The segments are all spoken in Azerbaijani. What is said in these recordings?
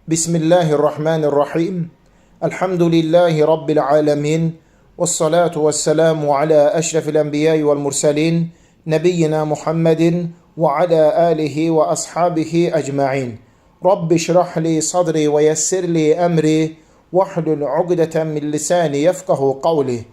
Bismillahirrahmanirrahim. Elhamdülillahi Rabbil alemin. Vessalatu vesselamu ala eşrefil enbiyayı vel murselin. Nebiyyina Muhammedin ve ala alihi ve ashabihi ecma'in. Rabbi şrah li sadri ve yessir li emri. Vahlul ugdeten min lisani yefkahu kavli.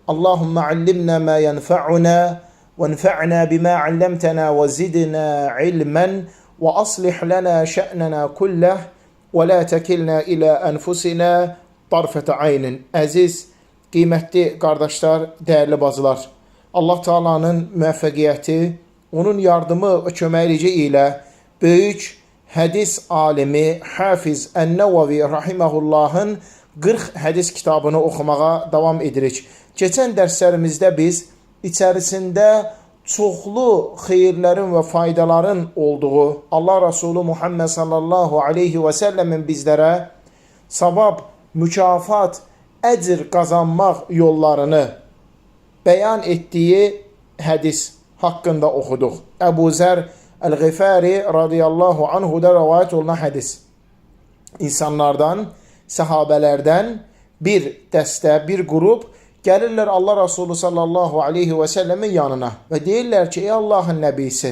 Allahümme allimna ma yenfa'una. Venfa'na bima allamtana ve zidna ilmen. Ve aslih lana şe'nena kulleh. وَلَا تَكِلْنَا إِلَى أَنْفُسِنَا طَرْفَةَ عَيْنٍ. Əziz, qiymətli qardaşlar, dəyərli bacılar, Allah Taala'nın müvəffəqiyyəti, onun yardımı və köməkliyi ilə böyük hədis alimi Hafiz Ən-Nəvəvi rahimehullahın 40 hədis kitabını oxumağa davam edirik. Keçən dərslərimizdə biz içərisində çoxlu xeyirlərin və faydaların olduğu Allah Resulü Muhammed sallallahu aleyhi və səlləmin bizlərə savab, mükafat, əcr qazanmaq yollarını bəyan etdiyi hədis haqqında oxuduq. Əbu Zər Əl-Ğifari radiyallahu anhuda rəvayət olunan hədis. İnsanlardan, səhabələrdən bir dəstə, bir qrup gəlirlər Allah Resulü sallallahu aleyhi və səlləmin yanına və deyirlər ki, ey Allahın nəbisi,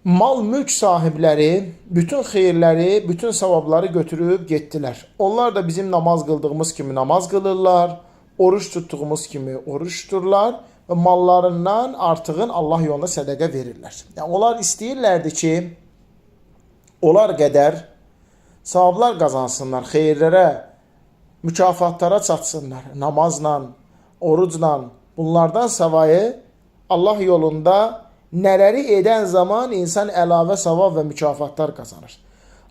mal mülk sahibləri bütün xeyirləri, bütün savabları götürüb getdilər. Onlar da bizim namaz qıldığımız kimi namaz qılırlar, oruç tutduğumuz kimi oruç tuturlar və mallarından artığın Allah yolunda sədəqə verirlər. Yəni, onlar istəyirlərdi ki, onlar qədər savablar qazansınlar, xeyirlərə, mükafatlara çatsınlar, namazla, orucla, bunlardan savayı Allah yolunda nələri edən zaman insan əlavə savab və mükafatlar qazanır.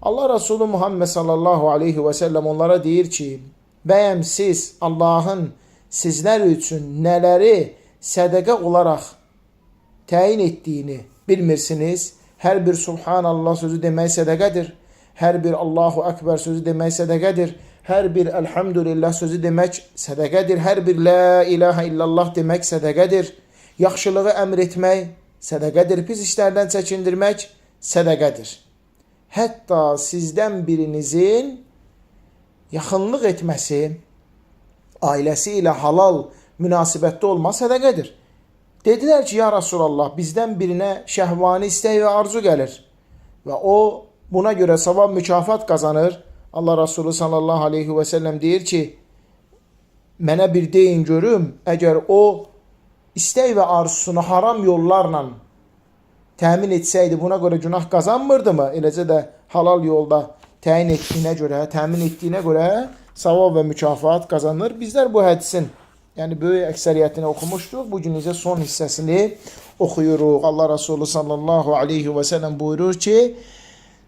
Allah Resulü Muhammed sallallahu aleyhi və səlləm onlara deyir ki, bəyəm siz Allahın sizlər üçün nələri sədəqə olaraq təyin etdiyini bilmirsiniz? Hər bir Subhanallah sözü demək sədəqədir. Hər bir Allahu Ekber sözü demək sədəqədir. Hər bir Elhamdülillah sözü demək sədəqədir. Hər bir La ilahe illallah demək sədəqədir. Yaxşılığı əmr etmək sədəqədir. Pis işlərdən çəkindirmək sədəqədir. Hətta sizdən birinizin yaxınlıq etməsi, ailəsi ilə halal münasibətdə olması sədəqədir. Dedilər ki, ya Rasulallah, bizdən birinə şəhvani istək və arzu gəlir və o buna görə savab mükafat qazanır. Allah Resulü sallallahu aleyhi və səlləm deyir ki, mənə bir deyin görüm, əgər o istək və arzusunu haram yollarla təmin etsəydi, buna görə günah qazanmırdı mı? Eləcə də halal yolda təmin etdiyinə görə savab və mükafat qazanır. Bizlər bu hədisin, yəni böyük əksəriyyətini oxumuşduq. Bugün isə son hissəsini oxuyuruq. Allah Resulü sallallahu aleyhi və səlləm buyurur ki,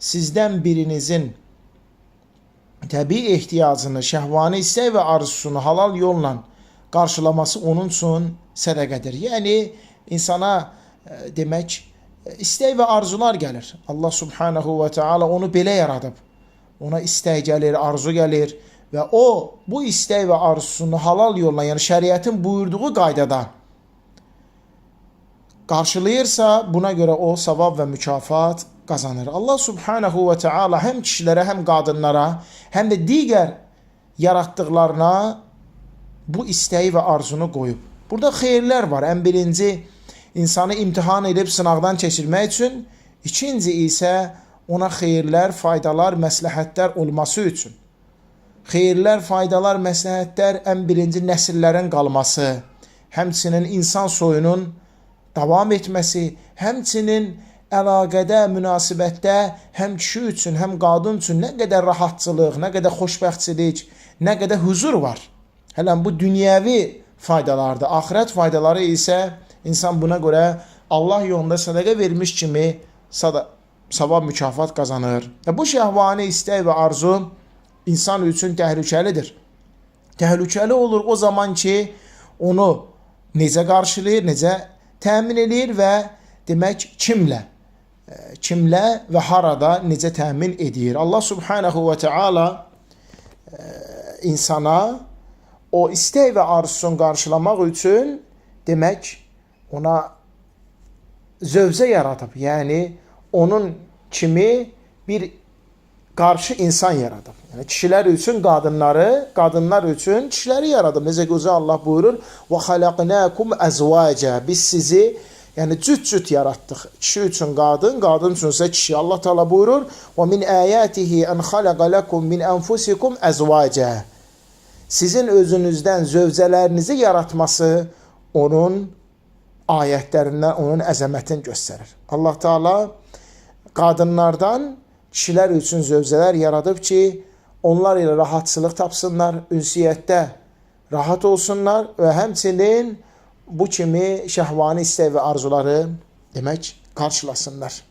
sizdən birinizin təbii ehtiyacını, şəhvani istək və arzusunu halal yolla qarşılaması onun üçün sədəqədir. Yəni, insana demək, istək və arzular gəlir. Allah subhanahu və teala onu belə yaradıb. Ona istək gəlir, arzu gəlir və o, bu istək və arzusunu halal yolla, yəni şəriətin buyurduğu qaydada qarşılayırsa, buna görə o savab və mükafat qazanır. Allah subhanahu və teala həm kişilərə, həm qadınlara, həm də digər yaratdıqlarına bu istəyi və arzunu qoyub. Burada xeyirlər var. Ən birinci, insanı imtihan edib sınaqdan keçirmək üçün, ikinci isə ona xeyirlər, faydalar, məsləhətlər olması üçün. Xeyirlər, faydalar, məsləhətlər ən birinci nəsillərin qalması, həmçinin insan soyunun davam etməsi, həmçinin əlaqədə, münasibətdə həm kişi üçün, həm qadın üçün nə qədər rahatçılıq, nə qədər xoşbəxtçilik, nə qədər huzur var. Hələn bu dünyəvi faydalardır. Axirət faydaları isə insan buna görə Allah yolunda sədəqə vermiş kimi savab mükafat qazanır. Bu şəhvani istək və arzu insan üçün təhlükəlidir. Təhlükəli olur o zaman ki, onu necə qarşılayır, necə təmin edir və demək kimlə və harada necə təmin edir. Allah subhanahu və teala insana o istək və arzusunu qarşılamaq üçün demək ona zövzə yaradıb. Yəni onun kimi bir qarşı insan yaradıb. Yəni kişilər üçün qadınları, qadınlar üçün kişiləri yaradıb. Necə gözəl Allah buyurur: "Və xalaqnakum azvaca." Biz sizi yəni cüt-cüt yaratdıq. Kişi üçün qadın, qadın üçün isə kişi. Allah Teala buyurur: "Və min ayatihi an xalaqa lakum min anfusikum azvaca." Sizin özünüzdən zövcələrinizi yaratması onun ayətlərindən onun əzəmətini göstərir. Allah Teala qadınlardan kişilər üçün zövcələr yaradıb ki, onlar ilə rahatçılıq tapsınlar, ünsiyyətdə rahat olsunlar və həmçinin bu kimi şəhvani istək və arzuları demək qarşılasınlar.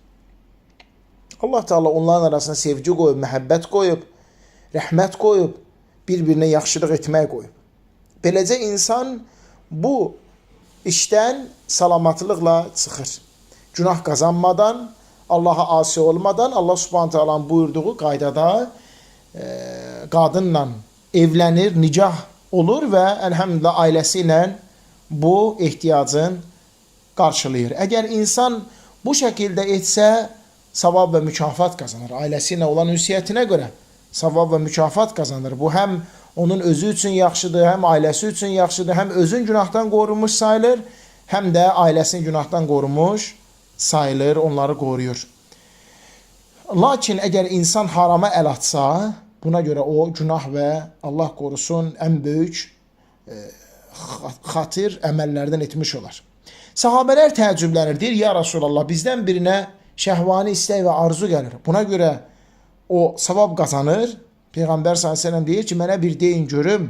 Allah Teala onların arasına sevgi qoyub, məhəbbət qoyub, rəhmət qoyub, bir-birinə yaxşılıq etmək qoyub. Beləcə insan bu işdən salamatlıqla çıxır. Günah qazanmadan, Allaha asi olmadan, Allah Subhanahu Taala'nın buyurduğu qaydada qadınla evlənir, nicah olur və əlhəmdülillah ailəsi ilə bu ehtiyacın qarşılayır. Əgər insan bu şəkildə etsə, savab və mükafat qazanır. Ailəsi ilə olan ünsiyyətinə görə savab və mükafat qazanır. Bu həm onun özü üçün yaxşıdır, həm ailəsi üçün yaxşıdır, həm özün günahdan qorunmuş sayılır, həm də ailəsini günahdan qorunmuş sayılır, onları qoruyur. Lakin əgər insan harama əl atsa, buna görə o günah və Allah qorusun ən böyük xatir əməllərdən etmiş olar. Sahabələr təəccüblənir, deyir, ya Rasulallah, bizdən birinə şəhvani istək və arzu gəlir. Buna görə o savab qazanır. Peyğəmbər s.ə.v deyir ki, mənə bir deyin görüm,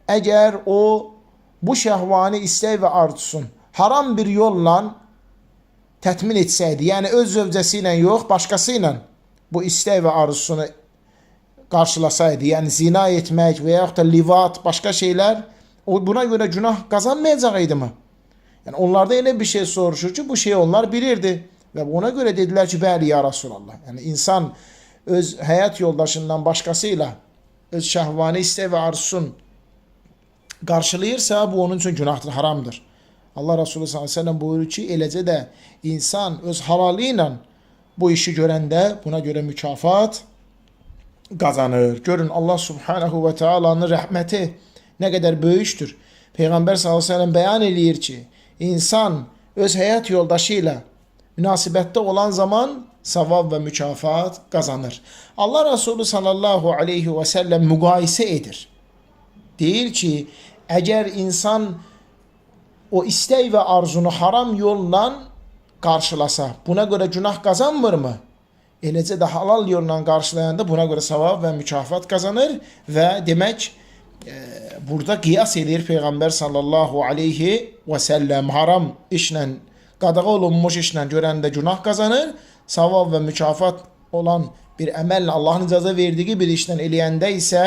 əgər o bu şəhvani istək və arzusun haram bir yolla tətmin etsəydi, yəni öz zövcəsi ilə yox, başqası ilə bu istək və arzusunu qarşılasaydı, yəni zina etmək və yaxud da livat, başqa şeylər, o buna görə günah qazanmayacaq idi mi? Yəni onlarda elə bir şey soruşur ki, bu şeyi onlar bilirdi və ona görə dedilər ki, bəli ya Rasulallah. Yəni insan öz həyat yoldaşından başqasıyla öz şəhvani istək və arzusun qarşılayırsa, bu onun üçün günahdır, haramdır. Allah Resulü s.ə.v buyurur ki, eləcə də insan öz halalı ilə bu işi görəndə buna görə mükafat qazanır. Görün, Allah Subhanahu və Teala'nın rəhməti nə qədər böyükdür. Peyğəmbər s.ə.v bəyan eləyir ki, insan öz həyat yoldaşı ilə münasibətdə olan zaman savab və mükafat qazanır. Allah Resulü sallallahu aleyhi və səlləm müqayisə edir. Deyir ki, əgər insan o istək və arzunu haram yolla qarşılasa, buna görə günah qazanmırmı? Eləcə də halal yolla qarşılayanda buna görə savab və mükafat qazanır və demək, burada qiyas edir Peyğəmbər sallallahu aleyhi və səlləm haram işlə, qadağa olunmuş işlə görəndə günah qazanır, savab və mükafat olan bir əməllə Allahın icazə verdiyi bir işlə eləyəndə isə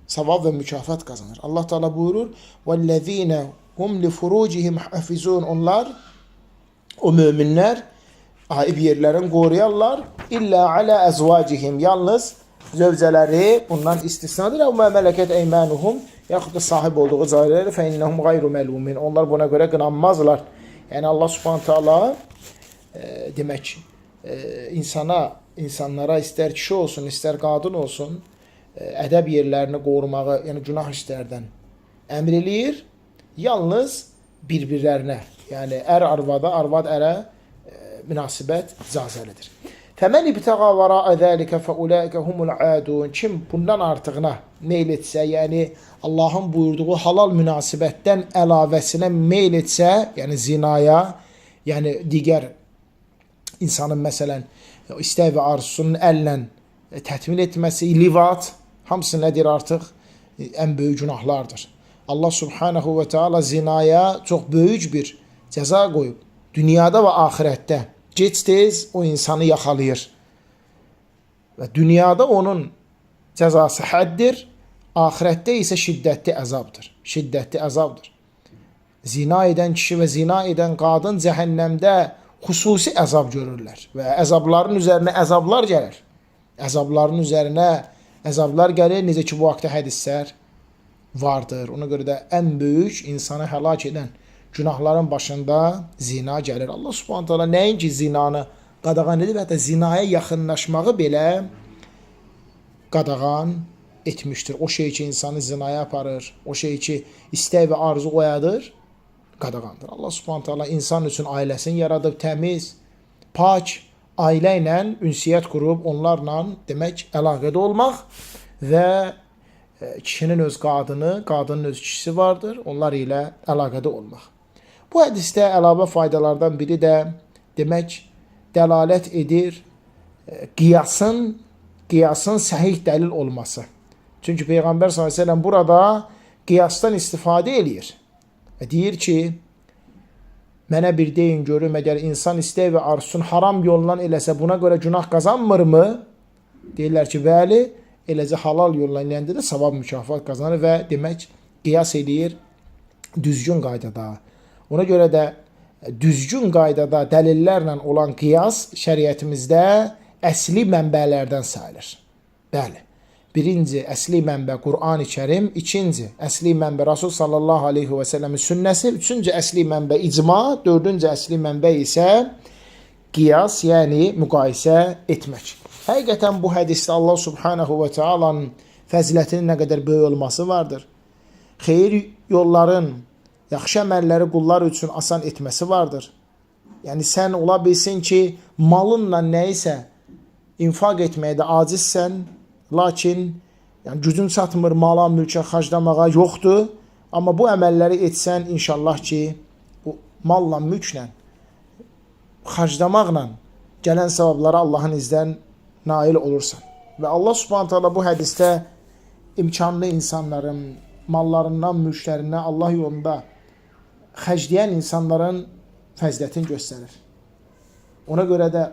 savab və mükafat qazanır. Allah Teala buyurur: "Vellezine hum li furucihim hafizun." Onlar, o möminlər ayıb yerlərini qoruyarlar. İlla ala azvacihim, yalnız zövcələri bundan istisnadır. O məmləkət eymanuhum, yaxud da sahib olduğu cariləri fe innahum gayru melumin. Onlar buna görə qınanmazlar. Yəni Allah Subhanahu taala demək insanlara istər kişi olsun, istər qadın olsun, ədəb yerlərini qorumağı, yəni günah işlərdən əmr eləyir. Yalnız bir-birlərinə, yəni ər arvada, arvad ərə münasibət icazəlidir. Fəmən ibtəğa vəra'a zəlikə fəuləikə humul adun. Kim bundan artığına meyl etsə, yəni Allahın buyurduğu halal münasibətdən əlavəsinə meyl etsə, yəni zinaya, yəni digər insanın məsələn istək və arzusunun əllə tətmin etməsi, livat, hamısı nədir artıq? Ən böyük günahlardır. Allah Subhanahu və Teala zinaya çox böyük bir cəza qoyub. Dünyada və axirətdə gec-tez o insanı yaxalayır. Və dünyada onun cəzası həddir, axirətdə isə şiddətli əzabdır. Şiddətli əzabdır. Zina edən kişi və zina edən qadın cəhənnəmdə xüsusi əzab görürlər. Və əzabların üzərinə əzablar gəlir. Əzabların üzərinə əzablar gəlir. Necə ki, bu haqda hədislər vardır. Ona görə də ən böyük insanı həlak edən günahların başında zina gəlir. Allah Subhanahu taala nəinki zinanı qadağan edib, hətta zinaya yaxınlaşmağı belə qadağan etmişdir. O şey ki insanı zinaya aparır, o şey ki istək və arzu oyadır, qadağandır. Allah Subhanahu taala insan üçün ailəsini yaradıb təmiz, pak ailə ilə ünsiyyət qurub onlarla demək əlaqədə olmaq və kişinin öz qadını, qadının öz kişisi vardır, onlar ilə əlaqədə olmaq. Bu hədisdə əlavə faydalardan biri də demək dəlalət edir qiyasın səhih dəlil olması. Çünki Peyğəmbər s.ə.v burada qiyasdan istifadə eləyir. Və deyir ki, mənə bir deyin görüm, əgər insan istək və arzusun haram yolundan eləsə buna görə günah qazanmırmı? Deyirlər ki, bəli, eləcə halal yolla eləyəndə də savab mükafat qazanır və demək qiyas eləyir düzgün qaydada. Ona görə də düzgün qaydada dəlillərlə olan qiyas şəriətimizdə əsli mənbələrdən sayılır. Bəli. Birinci əsli mənbə Qur'an-ı Kərim, ikinci əsli mənbə Rasul sallallahu aleyhi və səlləmin sünnəsi, üçüncü əsli mənbə icma, dördüncü əsli mənbə isə qiyas, yəni müqayisə etmək. Həqiqətən bu hədisdə Allah subhanahu və teala'nın fəzilətinin nə qədər böyük olması vardır. Xeyir yolların, yaxşı əməlləri qullar üçün asan etməsi vardır. Yəni sən ola bilsin ki, malınla nəyisə infaq etməyə də acizsən, lakin yəni, gücün çatmır mala, mülkə xərclamağa yoxdur. Amma bu əməlləri etsən, inşallah ki, bu malla, mülklə, xərclamaqla gələn savablara Allahın izdən nail olursan. Və Allah subhanahu taala bu hədisdə imkanlı insanların mallarından, mülklərindən Allah yolunda xərcləyən insanların fəzilətini göstərir. Ona görə də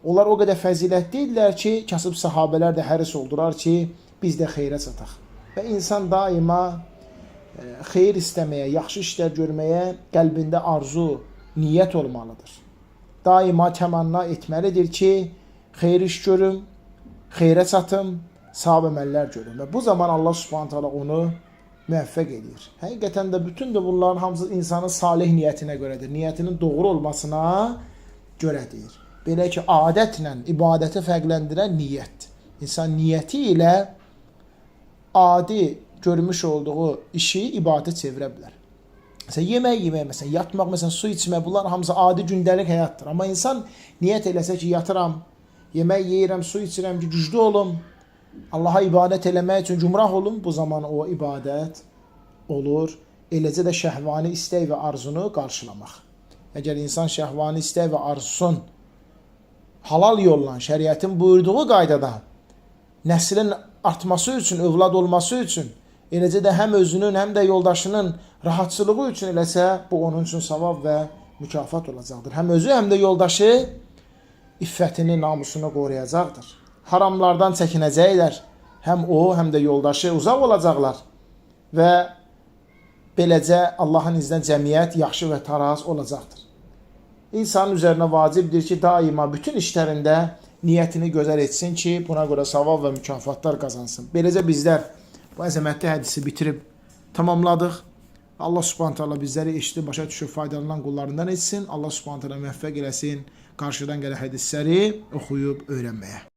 onlar o qədər fəzilətlidirlər ki, kasıb sahabələr də həris oldular ki, biz də xeyrə çataq. Və insan daima xeyir istəməyə, yaxşı işlər görməyə qəlbində arzu, niyyət olmalıdır. Daima təmanna etməlidir ki, xeyir iş görüm, xeyrə çatım, savab əməllər görüm. Və bu zaman Allah subhanahu taala onu müvəffəq edir. Həqiqətən də bütün də bunların hamısı insanın salih niyyətinə görədir. Niyyətinin doğru olmasına görədir. Belə ki, adətlə ibadəti fərqləndirən niyyət. İnsan niyyəti ilə adi görmüş olduğu işi ibadət çevirə bilər. Məsələn, yemək, məsələn, yatmaq, məsələn, su içmək, bunlar hamısı adi gündəlik həyatdır. Amma insan niyyət eləsə ki, yatıram, yemək yeyirəm, su içirəm ki, güclü olum, Allaha ibadət eləmək üçün cümrah olum, bu zaman o ibadət olur. Eləcə də şəhvani istək və arzunu qarşılamaq. Əgər insan şəhvani istək və arzusun halal yolla, şəriətin buyurduğu qaydada nəslin artması üçün, övlad olması üçün, eləcə də həm özünün, həm də yoldaşının rahatçılığı üçün eləsə, bu onun üçün savab və mükafat olacaqdır. Həm özü, həm də yoldaşı iffətini, namusunu qoruyacaqdır. Haramlardan çəkinəcəklər. Həm o, həm də yoldaşı uzaq olacaqlar. Və beləcə Allahın iznindən cəmiyyət yaxşı və taraz olacaqdır. İnsanın üzərinə vacibdir ki, daima bütün işlərində niyyətini gözəl etsin ki, buna görə savab və mükafatlar qazansın. Beləcə bizlər bu əzəmətli hədisi bitirib tamamladıq. Allah subhanahu taala bizləri eşitib, başa düşüb faydalanan qullarından etsin. Allah subhanahu taala müvəffəq eləsin qarşıdan gələn hədisləri oxuyub öyrənməyə.